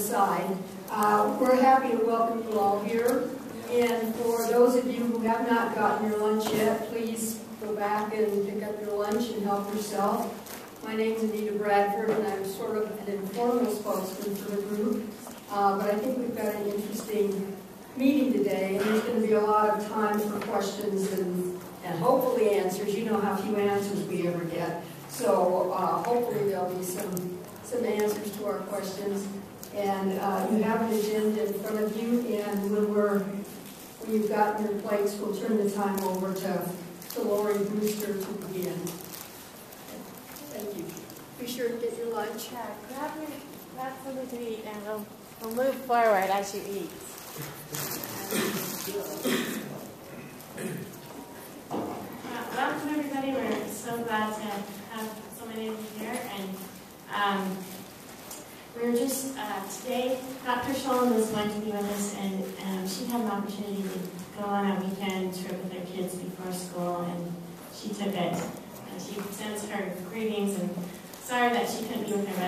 side. We're happy to welcome you all here. And for those of you who have not gotten your lunch yet, please go back and pick up your lunch and help yourself. My name's Anita Bradford, and I'm sort of an informal spokesman for the group. But I think we've got an interesting meeting today, and there's going to be a lot of time for questions and hopefully answers. You know how few answers we ever get. So hopefully there'll be some answers to our questions. And you have an agenda in front of you, and when you've gotten your plates, we'll turn the time over to Lori Brewster to begin. Thank you. Be sure to get your lunch. Yeah, grab something to eat, and we'll move forward as you eat. Welcome everybody. We're so glad to have so many of you here, and we're just today. Dr. Sholem is going to be with us, and she had an opportunity to go on a weekend trip with her kids before school, and she took it. And she sends her greetings, and sorry that she couldn't be with her, but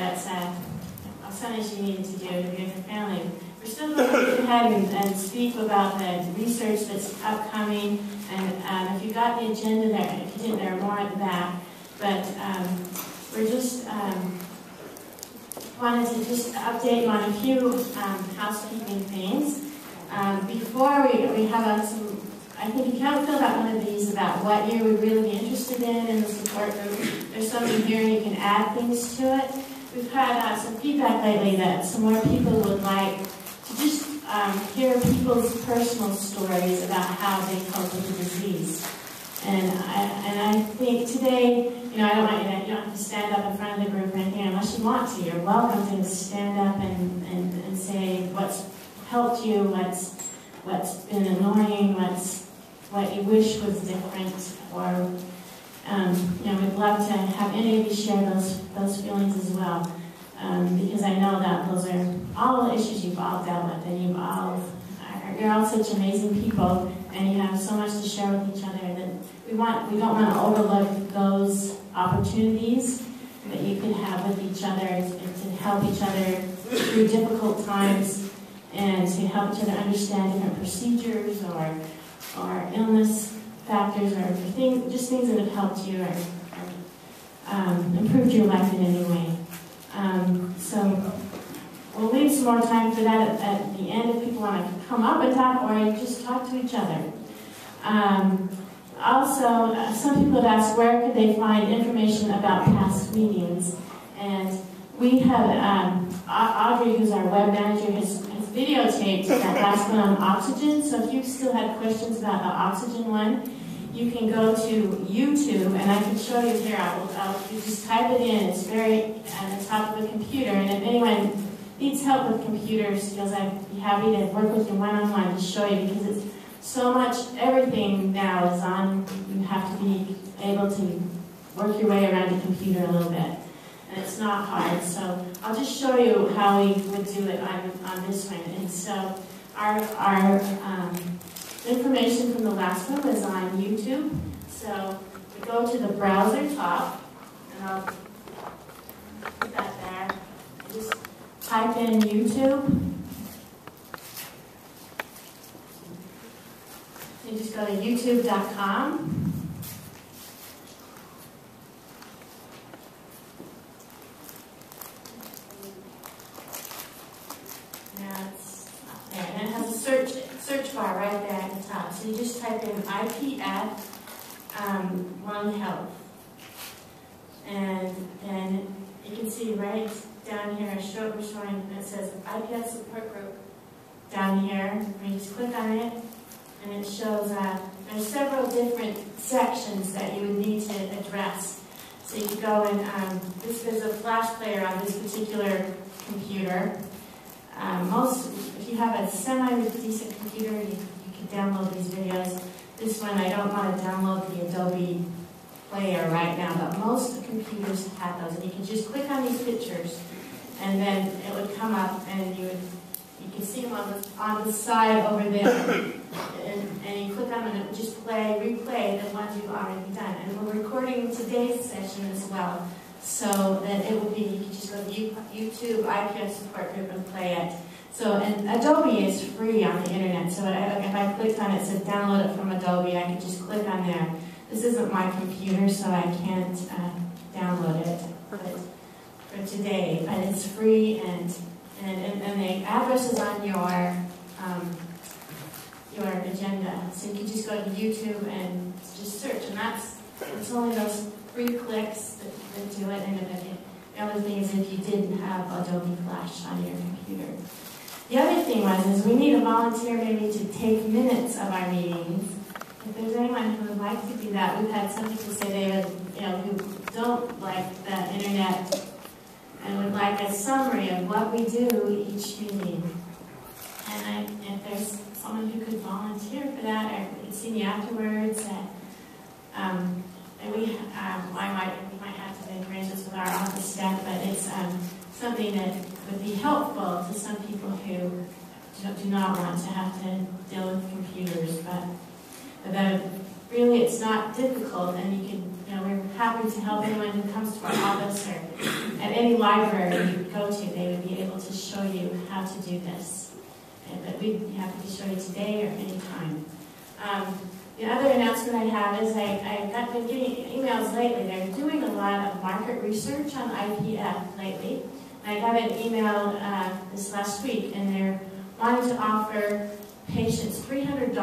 that's something she needed to do to be with her family. We're still going to go ahead and speak about the research that's upcoming, and if you got the agenda there, if you didn't, there are more at the back. But we're just wanted to just update you on a few housekeeping things. Before we have some, I think if you haven't filled out one of these about what you would really be interested in the support group, there's something here and you can add things to it. We've had some feedback lately that some more people would like to just hear people's personal stories about how they cope with the disease. And I think today, you know, I don't want you to, you don't have to stand up in front of the group or anything unless you want to. You're welcome to stand up and say what's helped you, what's been annoying, what you wish was different, or you know, we'd love to have any of you share those feelings as well, because I know that those are all the issues you've all dealt with, and you're all such amazing people, and you have so much to share with each other that we don't want to overlook those opportunities that you could have with each other and to help each other through difficult times, and to help each other understand different procedures or illness factors or just things that have helped you or improved your life in any way. So we'll leave some more time for that at the end if people want to come up and talk or just talk to each other. Also, some people have asked where could they find information about past meetings, and we have Audrey, who's our web manager, has videotaped that last one on oxygen. So if you still had questions about the oxygen one, you can go to YouTube, and I can show you here. You just type it in. It's very at the top of the computer, and if anyone needs help with computer skills, I'd be happy to work with you one-on-one to show you, because it's so much, everything now is on. You have to be able to work your way around the computer a little bit. And it's not hard, so I'll just show you how we would do it on this one. And so our information from the last one is on YouTube. So we go to the browser top, and I'll put that there. Just type in YouTube. You just go to youtube.com. And it has a search bar right there at the top. So you just type in IPF Lung Health. And you can see right down here, we're showing that says IPF Support Group down here. And you just click on it, and it shows there's several different sections that you would need to address. So you can go and, there's a flash player on this particular computer. If you have a semi-decent computer, you can download these videos. This one, I don't want to download the Adobe Player right now, but most computers have those. And you can just click on these pictures, and then it would come up, and you can see them on the side over there. And you click on them, and it would just replay the ones you've already done. And we're recording today's session as well. so that it will be, you can just go to YouTube IPF support group and play it. So, and Adobe is free on the internet, so if I clicked on it, it said download it from Adobe, I could just click on there. This isn't my computer, so I can't download it for today, but it's free, and the address is on your agenda. So you can just go to YouTube and just search, and it's only those 3 clicks that do it. And the other thing is if you didn't have Adobe Flash on your computer. The other thing is we need a volunteer maybe to take minutes of our meetings. If there's anyone who would like to do that, we've had some people say they would, who don't like the internet and would like a summary of what we do each meeting. And if there's someone who could volunteer for that, or could see me afterwards, and we might have to make arrangements with our office staff, but it's something that would be helpful to some people who do not want to have to deal with computers, but that really it's not difficult, and you can, we're happy to help anyone who comes to our office or at any library you go to. They would be able to show you how to do this, but we'd be happy to show you today or any time. The other announcement I have is I've been getting emails lately. They're doing a lot of market research on IPF lately. I got an email this last week, and they're wanting to offer patients $300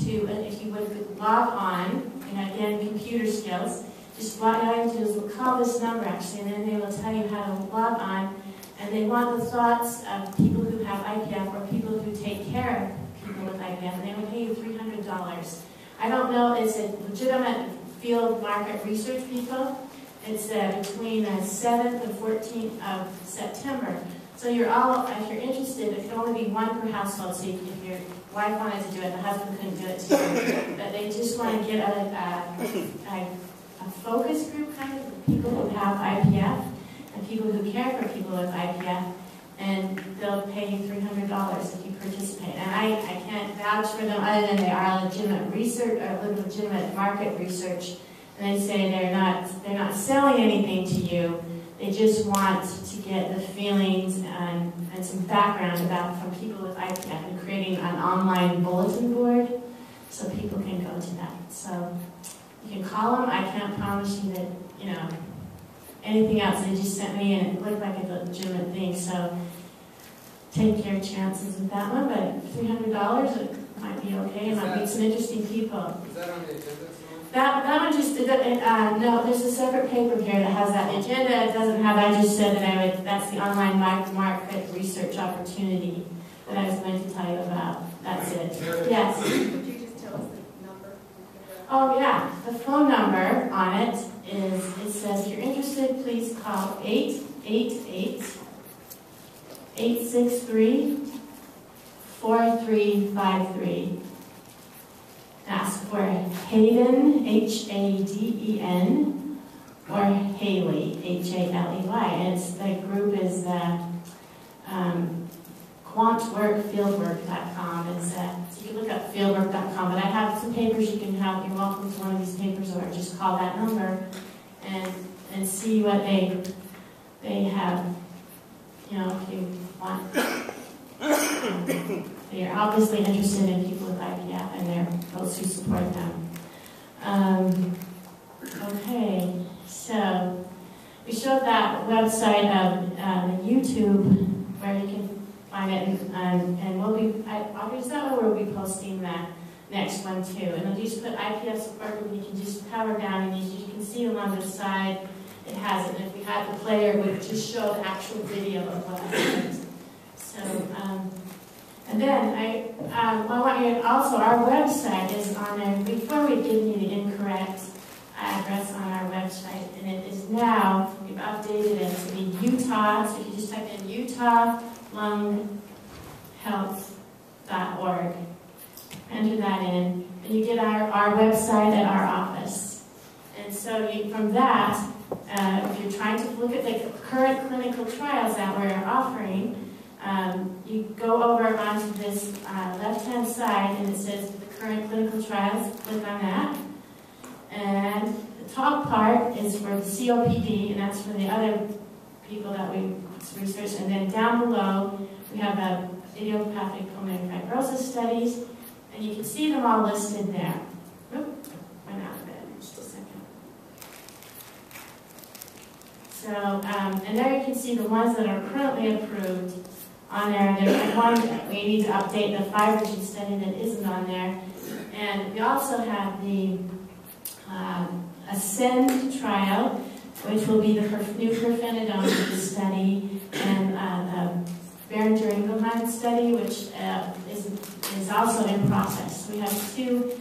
to, if you would log on, and again, computer skills. Just what I do is call this number actually, and then they will tell you how to log on. And they want the thoughts of people who have IPF or people who take care of people with IPF, and they will pay you $300. I don't know, it's a legitimate field market research people. It's between the 7th and 14th of September. So if you're interested, it can only be one per household. So if your wife wanted to do it, the husband couldn't do it too. But they just want to get a focus group, kind of people who have IPF and people who care for people with IPF, and they'll pay you $300 if you participate. And I can't vouch for them other than they are legitimate research or legitimate market research. And they say they're not selling anything to you. They just want to get the feelings and some background from people with IPF, and creating an online bulletin board so people can go to that. So you can call them. I can't promise you that, anything else. They just sent me, and it looked like a legitimate thing. So take your chances with that one. But $300, it might be okay. It might meet some interesting people. Is that on the agenda? That one just, no, there's a separate paper here that has that agenda. It doesn't have, I just said that that's the online market research opportunity that I was going to tell you about. That's it. Yes? Could you just tell us the number? Oh, yeah. The phone number on it it says, if you're interested, please call 888-863-4353. Ask for Hayden, H-A-D-E-N, or Haley, H-A-L-E-Y. And the group is quantworkfieldwork.com. So you can look up fieldwork.com. But I have some papers you can have. You're welcome to one of these papers, or just call that number and see what they have. If you want. They're obviously interested in people with IPF, and those who support them. Okay, so we showed that website of YouTube where you can find it, and we'll be. Is that where we'll be posting that next one too? And we'll just put IPF support, and you can just power down, and you can see along the side it has it. And if we had the player, it would just show the actual video of what happens. So. And then I want you to also, our website is on there. Before we'd given you the incorrect address on our website, and it is now, we've updated it to be Utah. So if you just type in UtahLungHealth.org, enter that in, and you get our website at our office. And so from that, if you're trying to look at the current clinical trials that we're offering, you go over onto this left-hand side, and it says the current clinical trials. Click on that, and the top part is for the COPD, and that's for the other people that we researched. And then down below, we have the idiopathic pulmonary fibrosis studies, and you can see them all listed there. Oop, went out of it, just a second. So, and there you can see the ones that are currently approved on there. There's one that we need to update, the FibroGene study that isn't on there. And we also have the ASCEND trial, which will be the new pirfenidone study, and the Boehringer-Ingelheim study, which is also in process. We have two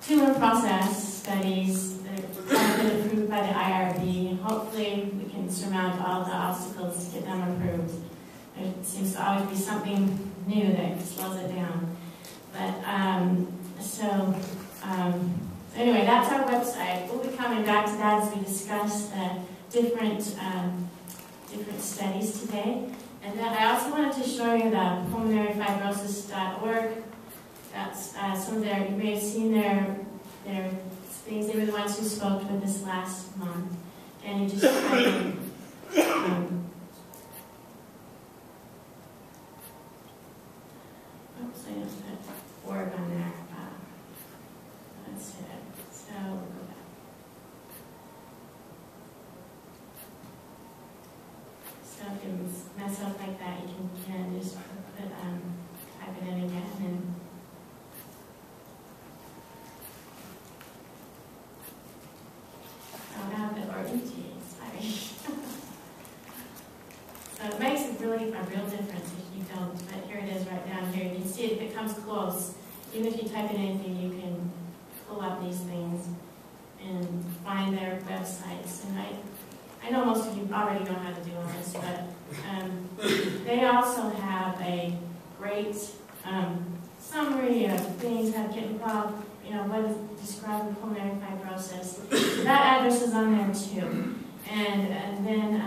in-process studies that have been approved by the IRB. Hopefully we can surmount all the obstacles to get them approved. There seems to always be something new that slows it down. But, anyway, that's our website. We'll be coming back to that as we discuss the different studies today. And then I also wanted to show you the pulmonaryfibrosis.org. That's some of their, you may have seen their things. They were the ones who spoke with us last month. And you just type in, oops, I just put org on there. That's it. So we'll go back. So if you mess up like that, you can just type it in again. And oh, now the ORG, sorry. So it makes a real difference if you don't. But here it is right down here. You can see if it comes close. Even if you type in anything, you can pull up these things and find their websites. And I know most of you already know how to do all this, but they also have a great summary of things, how to get involved, what is describing pulmonary fibrosis. So that address is on there too. And then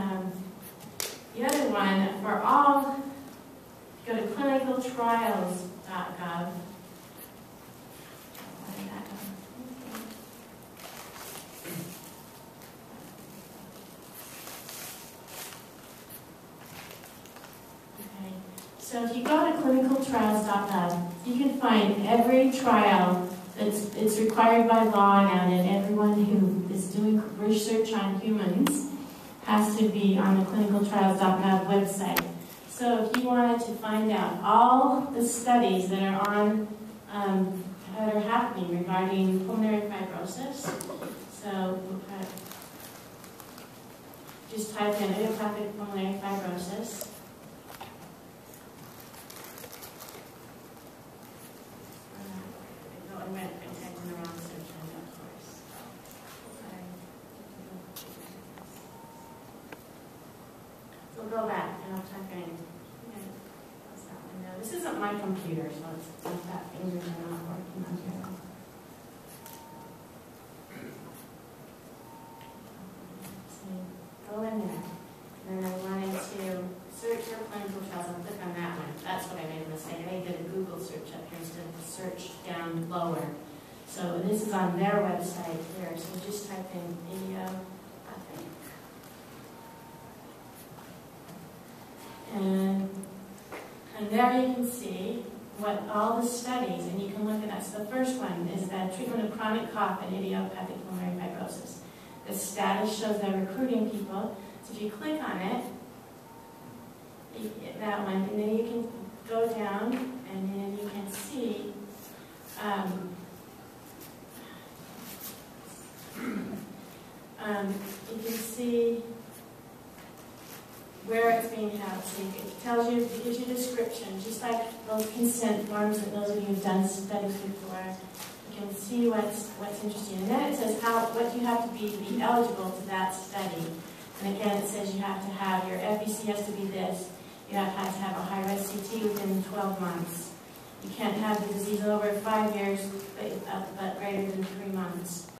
the other one, for all, go to clinicaltrials.gov. So if you go to clinicaltrials.gov, you can find every trial it's required by law now that everyone who is doing research on humans has to be on the clinicaltrials.gov website. So if you wanted to find out all the studies that are on that are happening regarding pulmonary fibrosis, so just type in idiopathic pulmonary fibrosis. I went and typed in the wrong search engine, of course. Sorry. So go back and I'll type in. What's that window? This isn't my computer, so it's like that fingers are not working on here. Go in there. And then I wanted to search for clinical trials. I'll click on that one. That's what I made a mistake. I did a Google search up here instead of a search down lower. So this is on their website here. So just type in video, I think. And there you can see what all the studies, and you can look at that. So the first one is the treatment of chronic cough and idiopathic pulmonary fibrosis. The status shows they're recruiting people. So if you click on it, you get that one, and then you can go down, and then you can see where it's being held. So it tells you, it gives you a description, just like those consent forms that those of you who've done studies before. You can see what's interesting. And then it says what you have to be eligible to that study. And again, it says you have to have, your FVC has to be this. You have to have a high-res CT within 12 months. You can't have the disease over 5 years, but greater than 3 months.